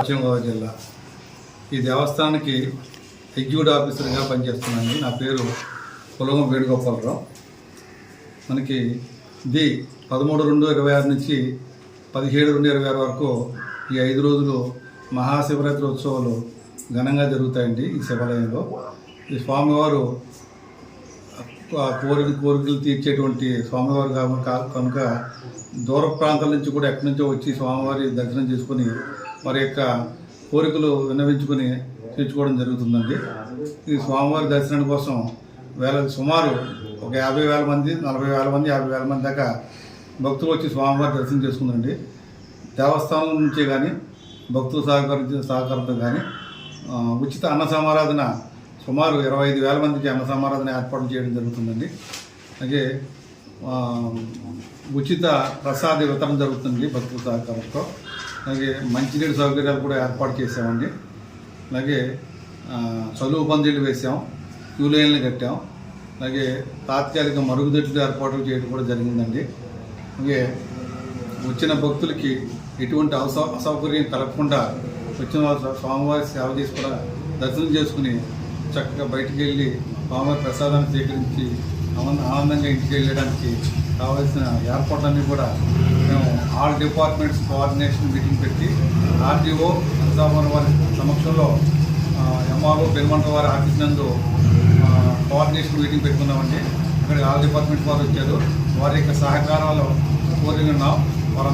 పశ్చిమ గోదావరి జిల్లా. ఈ దేవస్థానానికి ఎగ్జిక్యూటివ్ ఆఫీసర్గా పనిచేస్తున్నాను. నా పేరు పులగం వేణుగోపాలరావు. మనకి ఇది 13/2/26 నుంచి 17/2/26 వరకు ఈ 5 రోజులు మహాశివరాత్రి ఉత్సవాలు ఘనంగా జరుగుతాయండి. ఈ శివాలయంలో ఈ స్వామివారు కోరికలు తీర్చేటువంటి స్వామివారు కనుక దూర ప్రాంతాల నుంచి కూడా ఎక్కడి నుంచో వచ్చి స్వామివారి దర్శనం చేసుకుని వారి యొక్క కోరికలు విన్నవించుకొని తీర్చుకోవడం జరుగుతుందండి. ఈ స్వామివారి దర్శనం కోసం సుమారు ఒక 50,000 మంది, 40,000 మంది, 50,000 మంది దాకా భక్తులు వచ్చి స్వామివారి దర్శనం చేసుకుందండి. దేవస్థానం నుంచే కానీ భక్తుల సహకారంతో కానీ ఉచిత అన్న సమారాధన సుమారు 25,000 మందికి అన్న సమారాధన ఏర్పాటు చేయడం జరుగుతుందండి. అలాగే ఉచిత ప్రసాద వితరణ జరుగుతుంది భక్తుల సహకారంతో. అలాగే మంచినీటి సౌకర్యాలు కూడా ఏర్పాటు చేసామండి. అలాగే చదువు పందిళ్ళు వేసాం, క్యూ లైన్లు కట్టాం. అలాగే తాత్కాలిక మరుగుదొడ్లు ఏర్పాటు చేయడం కూడా జరిగిందండి. అలాగే వచ్చిన భక్తులకి ఎటువంటి అసౌకర్యం కలగకుండా వచ్చిన స్వామివారి సేవ చేసి కూడా దర్శనం చేసుకుని చక్కగా బయటికి వెళ్ళి స్వామివారి ప్రసాదాన్ని స్వీకరించి ఆనందంగా ఇంటికి వెళ్ళడానికి కావాల్సిన ఏర్పాట్లన్నీ కూడా మేము ఆల్ డిపార్ట్మెంట్స్ కోఆర్డినేషన్ మీటింగ్ పెట్టి ఆర్డీఓ అంశామర వారి సమక్షంలో ఎంఆర్ఓ పెనుమంట వారి ఆఫీస్ నందు కోఆర్డినేషన్ మీటింగ్ పెట్టుకున్నామండి. ఇక్కడ ఆల్ డిపార్ట్మెంట్స్ వారు వచ్చారు. వారి యొక్క సహకారాలు కోరి ఉన్నాం. వారందరూ